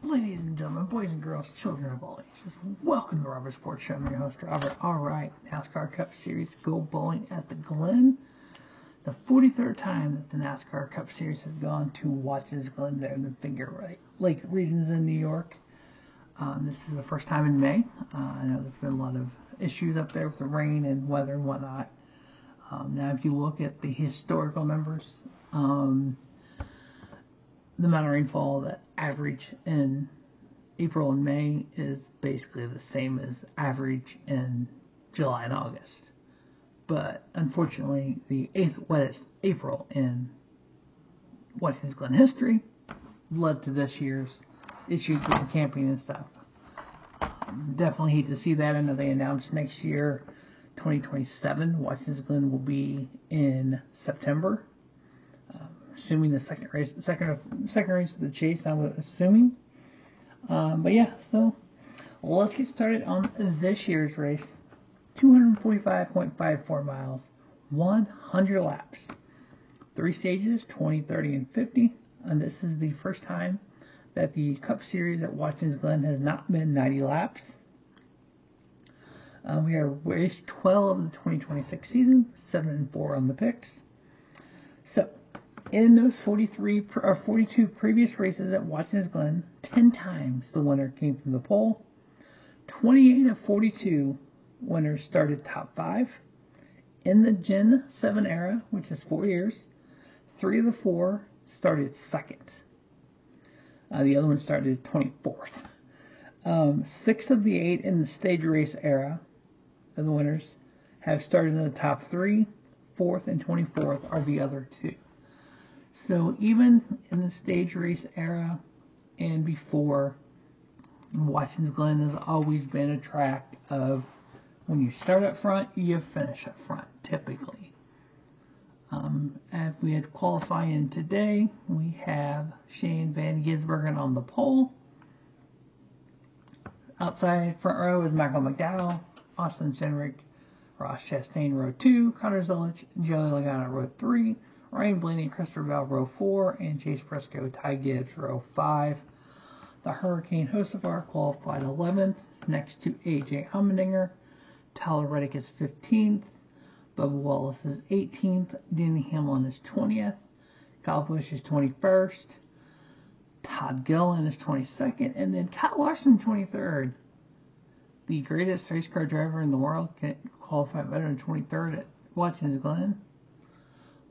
Ladies and gentlemen, boys and girls, children of all ages, welcome to Robert Sports Show. I'm your host, Robert. Alright, NASCAR Cup Series go bowling at the Glen. The 43rd time that the NASCAR Cup Series has gone to Watkins Glen there in the Finger Lake regions in New York. This is the first time in May. I know there's been a lot of issues up there with the rain and weather and whatnot. Now, if you look at the historical numbers, the amount of rainfall that average in April and May is basically the same as average in July and August. But unfortunately, the 8th wettest April in Watkins Glen history led to this year's issues with the camping and stuff. Definitely hate to see that. I know they announced next year, 2027, Watkins Glen will be in September. Assuming the second race of the chase, I'm assuming. But yeah, so let's get started on this year's race. 245.54 miles, 100 laps, 3 stages, 20, 30, and 50. And this is the first time that the Cup Series at Watkins Glen has not been 90 laps. We are race 12 of the 2026 season, 7-4 on the picks. So, in those 42 previous races at Watkins Glen, 10 times the winner came from the pole. 28 of 42 winners started top 5. In the Gen 7 era, which is 4 years, 3 of the 4 started second. The other one started 24th. 6 of the 8 in the stage race era of the winners have started in the top 3. 4th and 24th are the other 2. So even in the stage race era and before, Watkins Glen has always been a track of when you start up front, you finish up front, typically. As we had qualifying today, we have Shane Van Gisbergen on the pole. Outside front row is Michael McDowell, Austin Cindric, Ross Chastain, row 2, Connor Zilic, Joey Logano, row 3, Ryan Blaney, Christopher Bell, row 4, and Chase Briscoe, Ty Gibbs, row 5. The Hurricane Hocevar qualified 11th, next to AJ Allmendinger. Tyler Reddick is 15th. Bubba Wallace is 18th. Denny Hamlin is 20th. Kyle Busch is 21st. Todd Gilliland is 22nd. And then Kyle Larson, 23rd. The greatest race car driver in the world can qualify better than 23rd at Watkins Glen.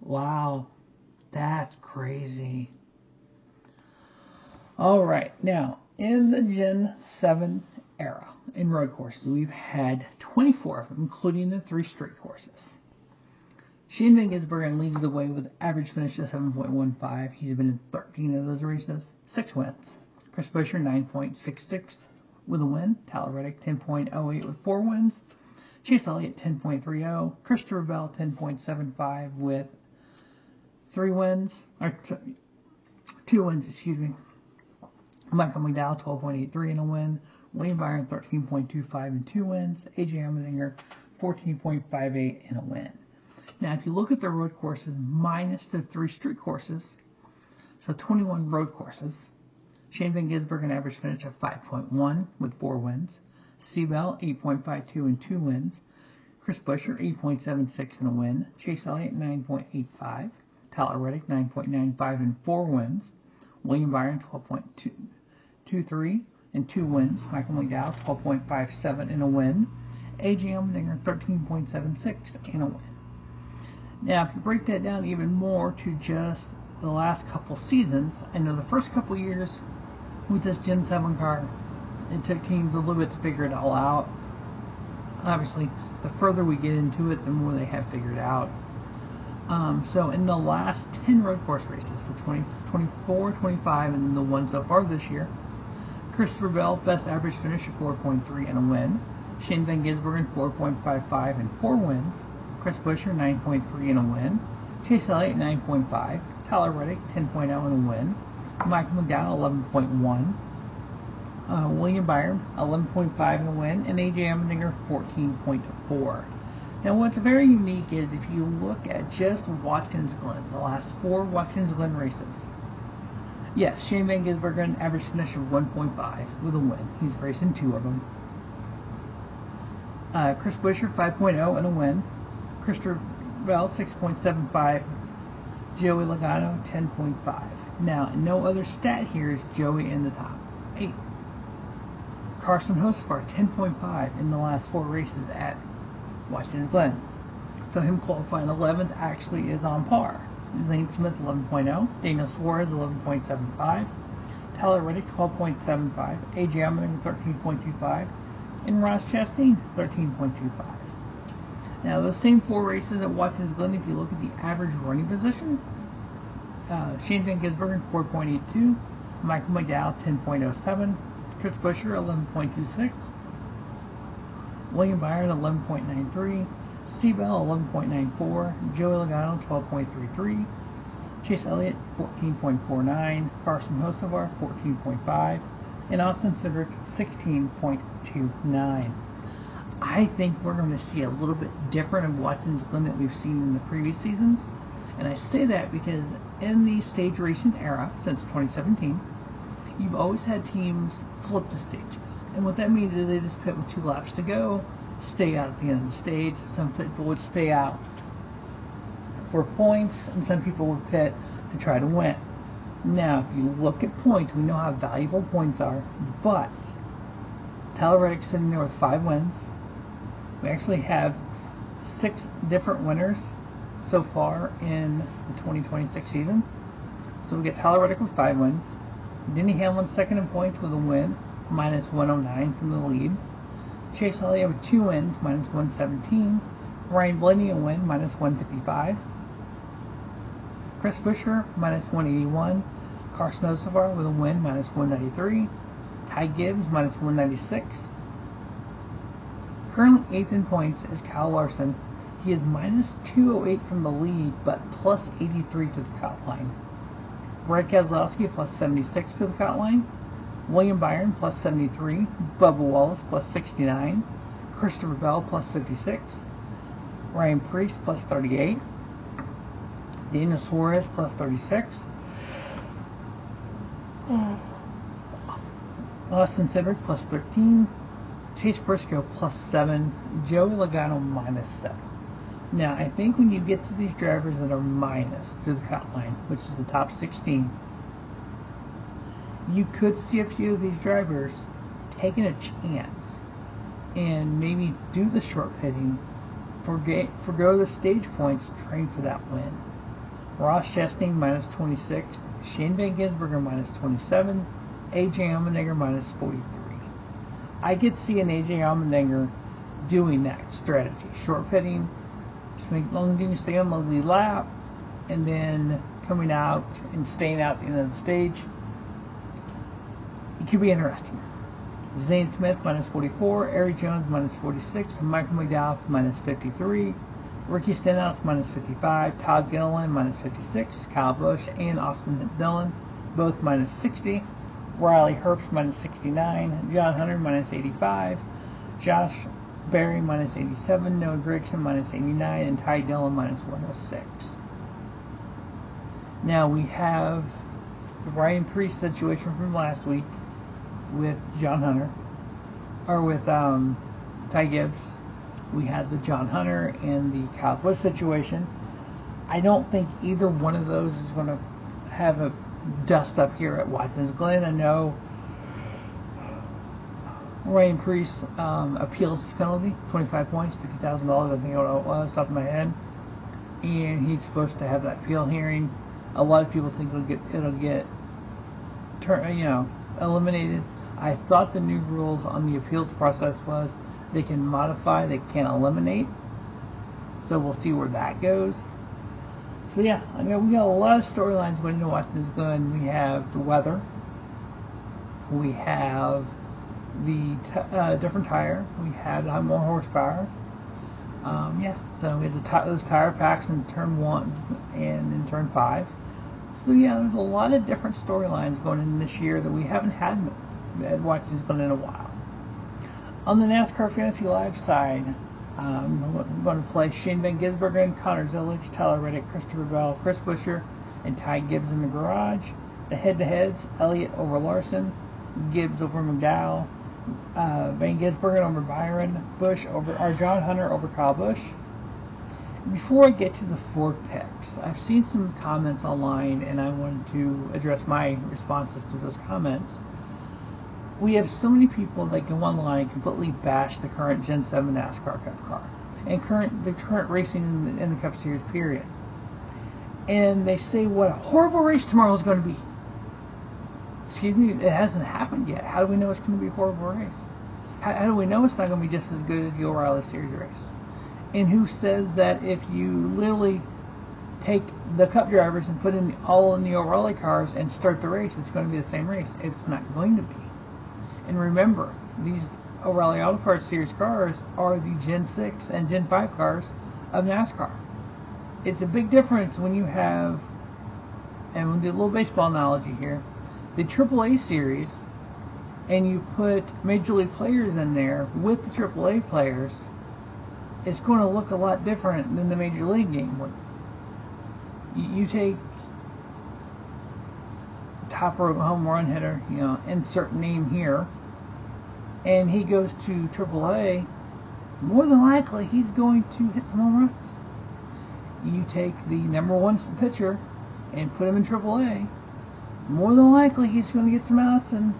Wow, that's crazy. Alright, now, in the Gen 7 era, in road courses, we've had 24 of them, including the 3 street courses. Shane Van Gisbergen leads the way with average finish of 7.15. He's been in 13 of those races, 6 wins. Chris Buescher, 9.66 with a win. Tyler Reddick, 10.08 with 4 wins. Chase Elliott, 10.30. Christopher Bell, 10.75 with 3 wins, or 2 wins, excuse me. Michael McDowell, 12.83 in a win. William Byron, 13.25 and 2 wins. AJ Allmendinger, 14.58 in a win. Now, if you look at the road courses minus the 3 street courses, so 21 road courses, Shane Van Gisbergen average finish of 5.1 with 4 wins. Seabell, 8.52 and 2 wins. Chris Buescher, 8.76 in a win. Chase Elliott, 9.85. Tyler Reddick, 9.95 and 4 wins. William Byron, 12.23 and 2 wins. Michael McDowell, 12.57 in a win. AJ Allmendinger, 13.76 in a win. Now, if you break that down even more to just the last couple seasons, I know the first couple years with this Gen 7 car, it took teams a little bit to figure it all out. Obviously, the further we get into it, the more they have figured out. So in the last 10 road course races, so 20, 24, 25, and then the one so far this year, Christopher Bell, best average finish of 4.3 and a win. Shane Van Gisbergen, 4.55 and 4 wins. Chris Buescher, 9.3 and a win. Chase Elliott, 9.5. Tyler Reddick, 10.0 and a win. Michael McDowell, 11.1. William Byron, 11.5 and a win. And AJ Allmendinger, 14.4. Now, what's very unique is if you look at just Watkins Glen, the last 4 Watkins Glen races, Yes, Shane Van Gisbergen, an average finish of 1.5 with a win. He's racing 2 of them. Chris Buescher, 5.0 and a win. Christopher Bell, 6.75. Joey Logano, 10.5. Now, no other stat here is Joey in the top 8. Carson Hocevar, 10.5 in the last 4 races at Watkins Glen. So him qualifying 11th actually is on par. Zane Smith, 11.0. Daniel Suarez, 11.75. Tyler Reddick, 12.75. AJ Allmendinger, 13.25. And Ross Chastain, 13.25. Now, those same 4 races at Watkins Glen, if you look at the average running position, Shane Van Gisbergen, 4.82. Michael McDowell, 10.07. Chris Buescher, 11.26. William Byron, 11.93. C. Bell, 11.94. Joey Logano, 12.33. Chase Elliott, 14.49. Carson Hocevar, 14.5. And Austin Cindric, 16.29. I think we're going to see a little bit different of Watkins Glen that we've seen in the previous seasons. And I say that because in the stage racing era, since 2017, you've always had teams flip the stages. And what that means is they just pit with 2 laps to go, stay out at the end of the stage. Some people would stay out for points, and some people would pit to try to win. Now, if you look at points, we know how valuable points are, but Tyler Reddick's sitting there with 5 wins. We actually have 6 different winners so far in the 2026 season. So we get Tyler Reddick with 5 wins. Denny Hamlin second in points with a win, minus 109 from the lead. Chase Elliott with 2 wins, minus 117. Ryan Blaney a win, minus 155. Chris Buescher, minus 181. Carson Hocevar with a win, minus 193. Ty Gibbs, minus 196. Currently 8th in points is Kyle Larson. He is minus 208 from the lead, but plus 83 to the cut line. Brad Keselowski, plus 76 to the cut line. William Byron, plus 73. Bubba Wallace, plus 69. Christopher Bell, plus 56. Ryan Preece, plus 38. Daniel Suarez, plus 36. Austin Cindric, plus 13. Chase Briscoe, plus 7. Joey Logano, minus 7. Now, I think when you get to these drivers that are minus to the cut line, which is the top 16, you could see a few of these drivers taking a chance and maybe do the short pitting, forgo the stage points, train for that win. Ross Chastain, minus 26. Shane Van Gisbergen, minus 27. AJ Allmendinger, minus 43. I could see an AJ Allmendinger doing that strategy. Short pitting, just make long distance, stay on the lead lap, and then coming out and staying out at the end of the stage. It could be interesting. Zane Smith, minus 44. Eric Jones, minus 46. Michael McDowell, minus 53. Ricky Stenhouse, minus 55. Todd Gilliland, minus 56. Kyle Busch and Austin Dillon, both minus 60. Riley Herbst, minus 69. John Hunter, minus 85. Josh Berry, minus 87. Noah Gragson, minus 89. And Ty Dillon, minus 106. Now we have the Ryan Preece situation from last week with John Hunter, or with Ty Gibbs. We had the John Hunter and the Kyle Busch situation. I don't think either one of those is going to have a dust up here at Watkins Glen. I know Ryan Preece appealed his penalty, 25 points, $50,000, I think what it was, off my head. And he's supposed to have that appeal hearing. A lot of people think it'll get eliminated. I thought the new rules on the appeals process was they can modify, they can't eliminate. So we'll see where that goes. So yeah, we got a lot of storylines going into Watkins Glen. We have the weather. We have the different tire. We have more horsepower. So we have those tire packs in turn 1 and in turn 5. So yeah, there's a lot of different storylines going in this year that we haven't had at Watkins Glen in a while. On the NASCAR Fantasy Live side, I'm going to play Shane Van Gisbergen, Connor Zillage, Tyler Reddick, Christopher Bell, Chris Buescher, and Ty Gibbs in the garage. The head-to-heads, Elliott over Larson, Gibbs over McDowell, Van Gisbergen over Byron, John Hunter over Kyle Busch. Before I get to the 4 picks, I've seen some comments online, and I wanted to address my responses to those comments. We have so many people that go online and completely bash the current Gen 7 NASCAR Cup car and the current racing in the Cup Series period. And they say what a horrible race tomorrow is going to be. Excuse me, it hasn't happened yet. How do we know it's going to be a horrible race? How do we know it's not going to be just as good as the O'Reilly Series race? And who says that if you literally take the Cup drivers and put in all in the O'Reilly cars and start the race, it's going to be the same race? It's not going to be. And remember, these O'Reilly Auto Parts Series cars are the Gen 6 and Gen 5 cars of NASCAR. It's a big difference when you have, and we'll do a little baseball analogy here, the AAA Series, and you put Major League players in there with the AAA players. It's going to look a lot different than the Major League game would. You take top rope home run hitter, insert name here, and he goes to AAA, more than likely he's going to hit some home runs. You take the number 1 pitcher and put him in AAA, more than likely he's going to get some outs, and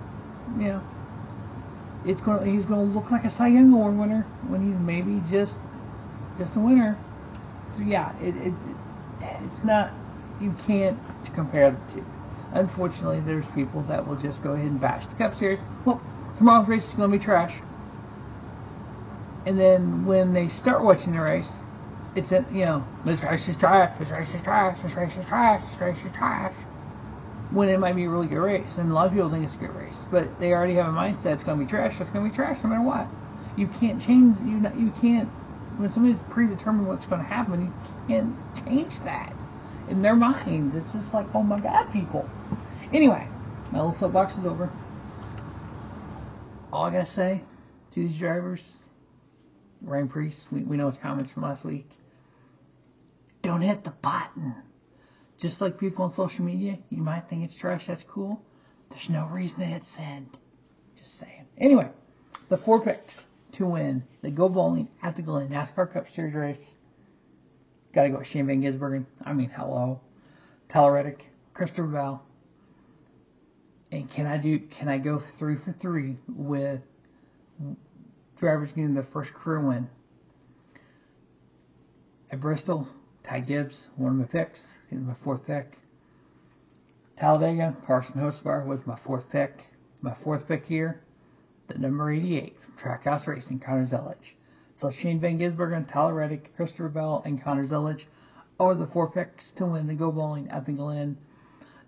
he's going to look like a Cy Young Award winner when he's maybe just a winner. So yeah, it's not, you can't compare the two. Unfortunately, there's people that will just go ahead and bash the Cup Series. Well, tomorrow's race is going to be trash. And then when they start watching the race, it's this race is trash, this race is trash, this race is trash, this race is trash. When it might be a really good race. And a lot of people think it's a good race. But they already have a mindset, it's going to be trash, it's going to be trash no matter what. You can't change, you can't, when somebody's predetermined what's going to happen, you can't change that. In their minds, it's just like, oh my God, people. Anyway, my little soapbox is over. All I gotta say to these drivers, Ryan Priest, we know his comments from last week. Don't hit the button. Just like people on social media, you might think it's trash, that's cool. There's no reason to hit send. Just saying. Anyway, the 4 picks to win the Go Bowling at the Glen NASCAR Cup Series race. Gotta go with Shane Van Gisbergen. Hello. Tyler Reddick, Christopher Bell. And can I go 3 for 3 with drivers getting their first career win? At Bristol, Ty Gibbs, one of my picks, getting my 4th pick. Talladega, Carson Hocevar was my 4th pick. My 4th pick here, the number 88 from Trackhouse Racing, Connor Zelich. So Shane Van Gisbergen, Tyler Reddick, Christopher Bell, and Connor Zelich are the 4 picks to win the Go Bowling at the Glen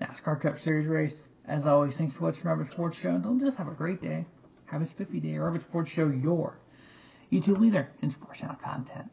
NASCAR Cup Series race. As always, thanks for watching Robert Sports Show. Don't just have a great day. Have a spiffy day. Robert Sports Show, your YouTube leader in sports channel content.